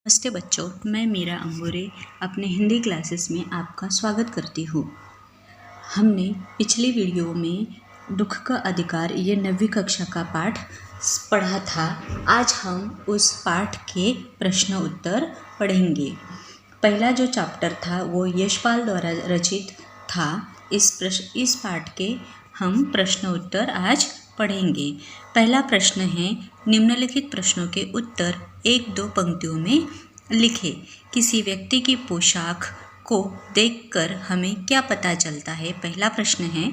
नमस्ते बच्चों, मैं मीरा अंगूरे अपने हिंदी क्लासेस में आपका स्वागत करती हूँ। हमने पिछली वीडियो में दुख का अधिकार ये 9वीं कक्षा का पाठ पढ़ा था। आज हम उस पाठ के प्रश्न उत्तर पढ़ेंगे। पहला जो चैप्टर था वो यशपाल द्वारा रचित था। इस पाठ के हम प्रश्न उत्तर आज पढ़ेंगे। पहला प्रश्न है, निम्नलिखित प्रश्नों के उत्तर 1-2 पंक्तियों में लिखें। किसी व्यक्ति की पोशाक को देखकर हमें क्या पता चलता है? पहला प्रश्न है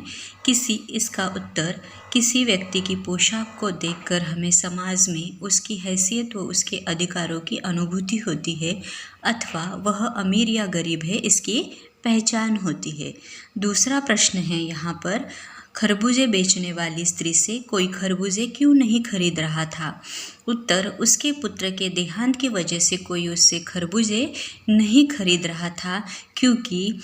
इसका उत्तर, किसी व्यक्ति की पोशाक को देखकर हमें समाज में उसकी हैसियत व उसके अधिकारों की अनुभूति होती है अथवा वह अमीर या गरीब है इसकी पहचान होती है। दूसरा प्रश्न है यहाँ पर, खरबूजे बेचने वाली स्त्री से कोई खरबूजे क्यों नहीं खरीद रहा था? उत्तर, उसके पुत्र के देहांत की वजह से कोई उससे खरबूजे नहीं खरीद रहा था, क्योंकि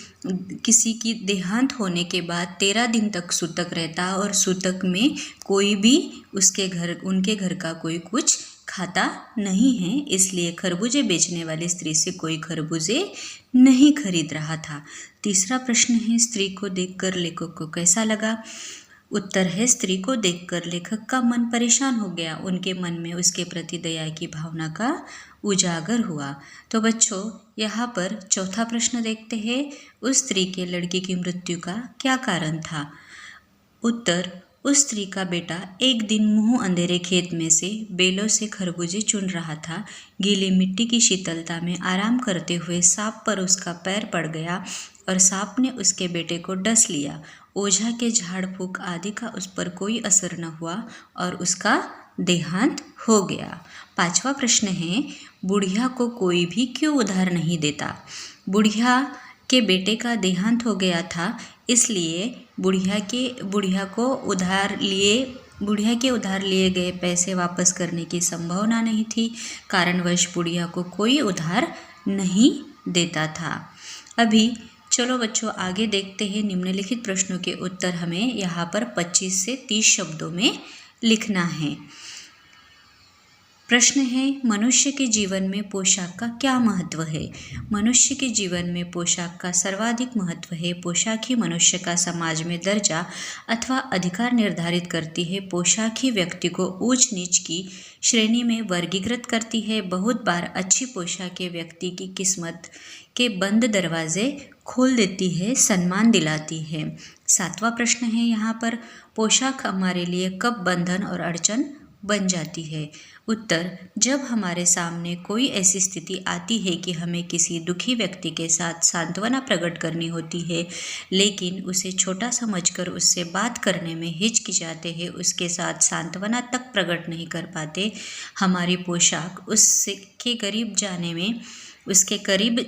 किसी की देहांत होने के बाद 13 दिन तक सूतक रहता और सूतक में कोई भी उनके घर का कोई कुछ खाता नहीं है, इसलिए खरबूजे बेचने वाली स्त्री से कोई खरबूजे नहीं खरीद रहा था। तीसरा प्रश्न है, स्त्री को देखकर लेखक को कैसा लगा? उत्तर है, स्त्री को देखकर लेखक का मन परेशान हो गया। उनके मन में उसके प्रति दया की भावना का उजागर हुआ। तो बच्चों, यहाँ पर चौथा प्रश्न देखते हैं, उस स्त्री के लड़की की मृत्यु का क्या कारण था? उत्तर, उस स्त्री का बेटा एक दिन मुंह अंधेरे खेत में से बेलों से खरबूजे चुन रहा था। गीली मिट्टी की शीतलता में आराम करते हुए सांप पर उसका पैर पड़ गया और सांप ने उसके बेटे को डस लिया। ओझा के झाड़ फूक आदि का उस पर कोई असर न हुआ और उसका देहांत हो गया। पांचवा प्रश्न है, बुढ़िया को कोई भी क्यों उधार नहीं देता? बुढ़िया के बेटे का देहांत हो गया था, इसलिए बुढ़िया के उधार लिए गए पैसे वापस करने की संभावना नहीं थी। कारणवश बुढ़िया को कोई उधार नहीं देता था। अभी चलो बच्चों आगे देखते हैं। निम्नलिखित प्रश्नों के उत्तर हमें यहाँ पर 25 से 30 शब्दों में लिखना है। प्रश्न है, मनुष्य के जीवन में पोशाक का क्या महत्व है? मनुष्य के जीवन में पोशाक का सर्वाधिक महत्व है। पोशाक ही मनुष्य का समाज में दर्जा अथवा अधिकार निर्धारित करती है। पोशाक ही व्यक्ति को ऊंच नीच की श्रेणी में वर्गीकृत करती है। बहुत बार अच्छी पोशाकें व्यक्ति की किस्मत के बंद दरवाजे खोल देती है, सम्मान दिलाती है। 7वां प्रश्न है यहाँ पर, पोशाक हमारे लिए कब बंधन और अड़चन बन जाती है? उत्तर, जब हमारे सामने कोई ऐसी स्थिति आती है कि हमें किसी दुखी व्यक्ति के साथ सांत्वना प्रकट करनी होती है, लेकिन उसे छोटा समझकर उससे बात करने में हिचकिचाते हैं, उसके साथ सांत्वना तक प्रकट नहीं कर पाते। हमारी पोशाक उसके करीब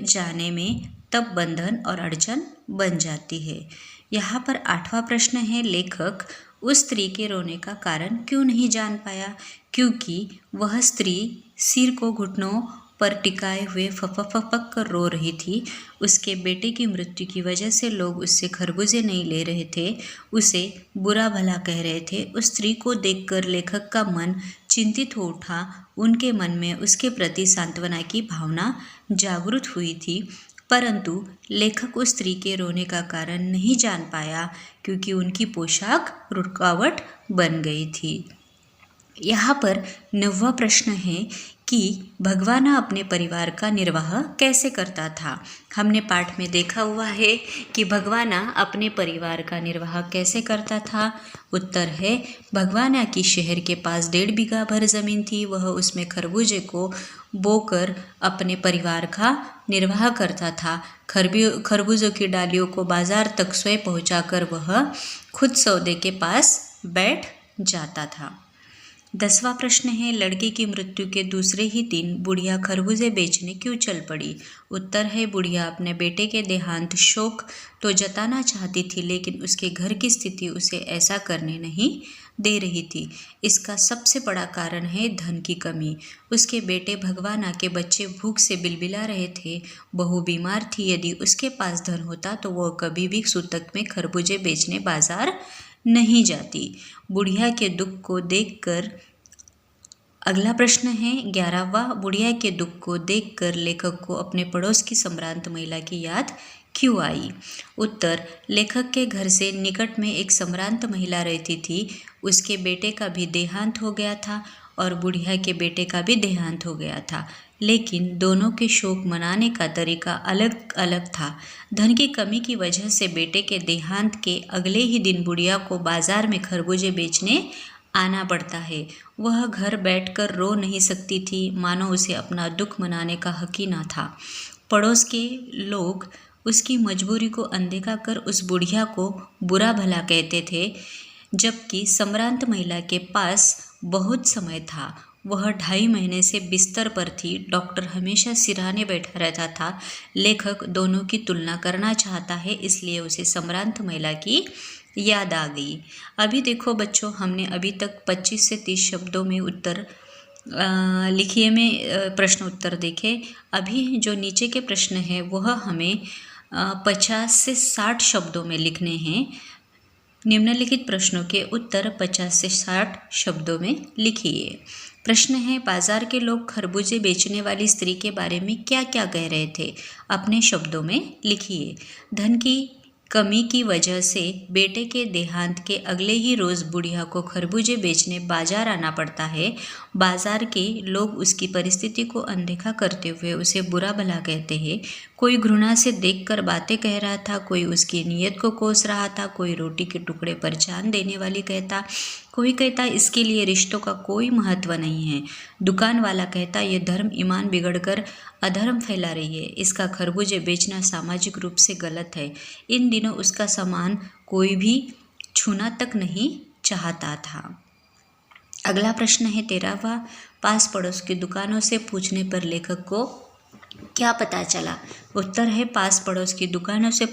जाने में तब बंधन और अड़चन बन जाती है। यहाँ पर 8वां प्रश्न है, लेखक उस स्त्री के रोने का कारण क्यों नहीं जान पाया? क्योंकि वह स्त्री सिर को घुटनों पर टिकाए हुए फपक कर रो रही थी। उसके बेटे की मृत्यु की वजह से लोग उससे खरबूजे नहीं ले रहे थे, उसे बुरा भला कह रहे थे। उस स्त्री को देखकर लेखक का मन चिंतित हो उठा। उनके मन में उसके प्रति सांत्वना की भावना जागृत हुई थी, परंतु लेखक उस स्त्री के रोने का कारण नहीं जान पाया, क्योंकि उनकी पोशाक रुकावट बन गई थी। यहाँ पर 9वां प्रश्न है कि भगवाना अपने परिवार का निर्वाह कैसे करता था? हमने पाठ में देखा हुआ है कि भगवाना अपने परिवार का निर्वाह कैसे करता था। उत्तर है, भगवाना की शहर के पास 1.5 बीघा भर जमीन थी। वह उसमें खरबूजे को बोकर अपने परिवार का निर्वाह करता था। खरबूजों की डालियों को बाजार तक स्वयं पहुंचाकर वह खुद सौदे के पास बैठ जाता था। 10वां प्रश्न है, लड़के की मृत्यु के दूसरे ही दिन बुढ़िया खरबूजे बेचने क्यों चल पड़ी? उत्तर है, बुढ़िया अपने बेटे के देहांत शोक तो जताना चाहती थी, लेकिन उसके घर की स्थिति उसे ऐसा करने नहीं दे रही थी। इसका सबसे बड़ा कारण है धन की कमी। उसके बेटे भगवाना के बच्चे भूख से बिलबिला रहे थे। बहू बीमार थी। यदि उसके पास धन होता तो वह कभी भी सूतक में खरबूजे बेचने बाजार नहीं जाती। बुढ़िया के दुख को देखकर अगला प्रश्न है 11वां, बुढ़िया के दुख को देखकर लेखक को अपने पड़ोस की संभ्रांत महिला की याद क्यों आई? उत्तर, लेखक के घर से निकट में एक संभ्रांत महिला रहती थी। उसके बेटे का भी देहांत हो गया था और बुढ़िया के बेटे का भी देहांत हो गया था, लेकिन दोनों के शोक मनाने का तरीका अलग अलग था। धन की कमी की वजह से बेटे के देहांत के अगले ही दिन बुढ़िया को बाजार में खरबूजे बेचने आना पड़ता है। वह घर बैठकर रो नहीं सकती थी, मानो उसे अपना दुख मनाने का हक ही ना था। पड़ोस के लोग उसकी मजबूरी को अनदेखा कर उस बुढ़िया को बुरा भला कहते थे, जबकि संभ्रांत महिला के पास बहुत समय था। वह 2.5 महीने से बिस्तर पर थी। डॉक्टर हमेशा सिरहाने बैठा रहता था। लेखक दोनों की तुलना करना चाहता है, इसलिए उसे संभ्रांत महिला की याद आ गई। अभी देखो बच्चों, हमने अभी तक 25 से 30 शब्दों में उत्तर लिखिए में प्रश्न उत्तर देखे। अभी जो नीचे के प्रश्न हैं वह हमें 50 से 60 शब्दों में लिखने हैं। निम्नलिखित प्रश्नों के उत्तर 50 से 60 शब्दों में लिखिए। प्रश्न है, बाजार के लोग खरबूजे बेचने वाली स्त्री के बारे में क्या क्या कह रहे थे? अपने शब्दों में लिखिए। धन की कमी की वजह से बेटे के देहांत के अगले ही रोज़ बुढ़िया को खरबूजे बेचने बाजार आना पड़ता है। बाजार के लोग उसकी परिस्थिति को अनदेखा करते हुए उसे बुरा भला कहते हैं। कोई घृणा से देखकर बातें कह रहा था, कोई उसकी नीयत को कोस रहा था, कोई रोटी के टुकड़े पर जान देने वाली कहता, कोई कहता इसके लिए रिश्तों का कोई महत्व नहीं है। दुकान वाला कहता ये धर्म ईमान बिगड़कर अधर्म फैला रही है। इसका खरबूजे बेचना सामाजिक रूप से गलत है। इन दिनों उसका सामान कोई भी छूना तक नहीं चाहता था। अगला प्रश्न है 13वां, पास पड़ोस की दुकानों से पूछने पर लेखक को क्या पता चला? उत्तर है, पास पड़ोस की दुकानों से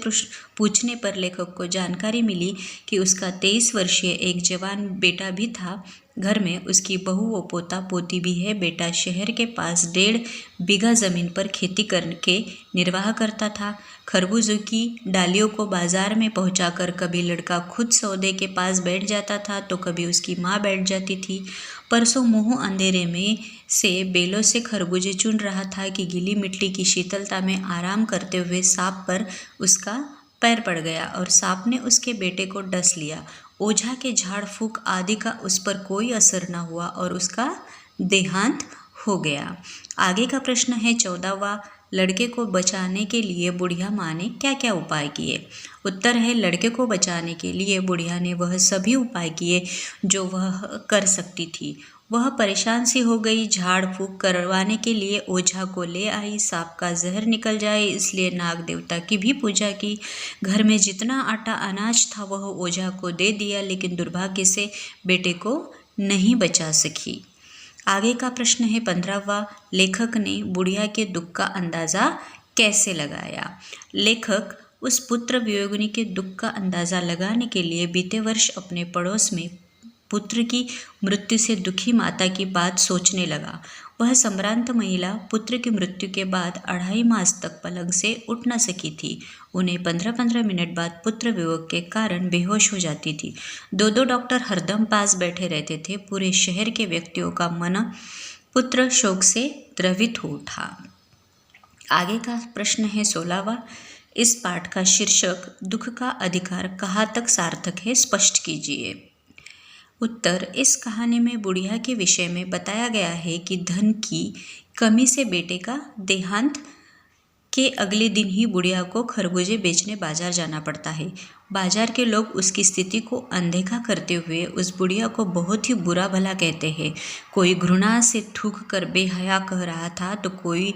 पूछने पर लेखक को जानकारी मिली कि उसका 23 वर्षीय एक जवान बेटा भी था। घर में उसकी बहू व पोता पोती भी है। बेटा शहर के पास 1.5 बीघा ज़मीन पर खेती करके निर्वाह करता था। खरबूजों की डालियों को बाजार में पहुंचाकर कभी लड़का खुद सौदे के पास बैठ जाता था तो कभी उसकी माँ बैठ जाती थी। परसों मुँह अंधेरे में से बेलों से खरबूजे चुन रहा था कि गीली मिट्टी की शीतलता में आराम करते हुए सांप पर उसका पैर पड़ गया और सांप ने उसके बेटे को डस लिया। ओझा के झाड़ फूंक आदि का उस पर कोई असर न हुआ और उसका देहांत हो गया। आगे का प्रश्न है 14वां, लड़के को बचाने के लिए बुढ़िया माँ ने क्या क्या उपाय किए? उत्तर है, लड़के को बचाने के लिए बुढ़िया ने वह सभी उपाय किए जो वह कर सकती थी। वह परेशान सी हो गई। झाड़ फूंक करवाने के लिए ओझा को ले आई। सांप का जहर निकल जाए इसलिए नाग देवता की भी पूजा की। घर में जितना आटा अनाज था वह ओझा को दे दिया, लेकिन दुर्भाग्य से बेटे को नहीं बचा सकी। आगे का प्रश्न है 15वां, लेखक ने बुढ़िया के दुख का अंदाज़ा कैसे लगाया? लेखक उस पुत्र वियोगिनी के दुख का अंदाज़ा लगाने के लिए बीते वर्ष अपने पड़ोस में पुत्र की मृत्यु से दुखी माता की बात सोचने लगा। वह संभ्रांत महिला पुत्र की मृत्यु के बाद 2.5 मास तक पलंग से उठ न सकी थी। उन्हें 15-15 मिनट बाद पुत्र वियोग के कारण बेहोश हो जाती थी। 2-2 डॉक्टर हरदम पास बैठे रहते थे। पूरे शहर के व्यक्तियों का मन पुत्र शोक से द्रवित हो उठा। आगे का प्रश्न है 16वां, इस पाठ का शीर्षक दुख का अधिकार कहाँ तक सार्थक है, स्पष्ट कीजिए। उत्तर, इस कहानी में बुढ़िया के विषय में बताया गया है कि धन की कमी से बेटे का देहांत के अगले दिन ही बुढ़िया को खरबूजे बेचने बाजार जाना पड़ता है। बाजार के लोग उसकी स्थिति को अनदेखा करते हुए उस बुढ़िया को बहुत ही बुरा भला कहते हैं। कोई घृणा से थूक कर बेहया कह रहा था तो कोई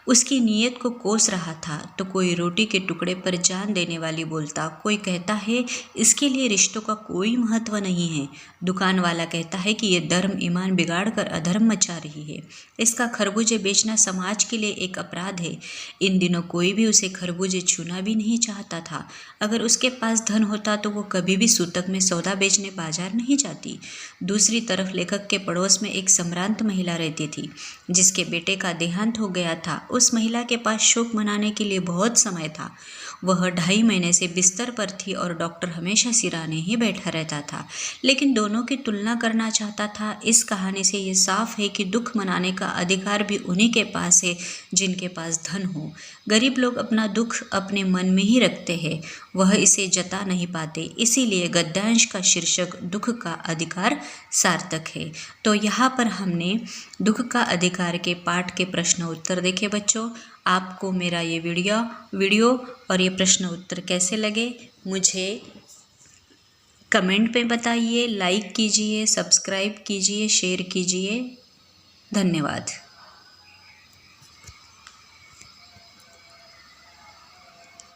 उसकी नीयत को कोस रहा था तो कोई रोटी के टुकड़े पर जान देने वाली बोलता। कोई कहता है इसके लिए रिश्तों का कोई महत्व नहीं है। दुकान वाला कहता है कि ये धर्म ईमान बिगाड़ कर अधर्म मचा रही है। इसका खरबूजे बेचना समाज के लिए एक अपराध है। इन दिनों कोई भी उसे खरबूजे छूना भी नहीं चाहता था। अगर उसके पास धन होता तो वो कभी भी सूतक में सौदा बेचने बाजार नहीं जाती। दूसरी तरफ लेखक के पड़ोस में एक संभ्रांत महिला रहती थी जिसके बेटे का देहांत हो गया था। उस महिला के पास शोक मनाने के लिए बहुत समय था। वह 2.5 महीने से बिस्तर पर थी और डॉक्टर हमेशा सिरहाने ही बैठा रहता था, लेकिन दोनों की तुलना करना चाहता था। इस कहानी से ये साफ है कि दुख मनाने का अधिकार भी उन्हीं के पास है जिनके पास धन हो। गरीब लोग अपना दुख अपने मन में ही रखते हैं, वह इसे जता नहीं पाते। इसीलिए गद्यांश का शीर्षक दुख का अधिकार सार्थक है। तो यहाँ पर हमने दुख का अधिकार के पाठ के प्रश्न उत्तर देखे। बच्चों, आपको मेरा ये वीडियो और ये प्रश्न उत्तर कैसे लगे मुझे कमेंट में बताइए, लाइक कीजिए, सब्सक्राइब कीजिए, शेयर कीजिए। धन्यवाद।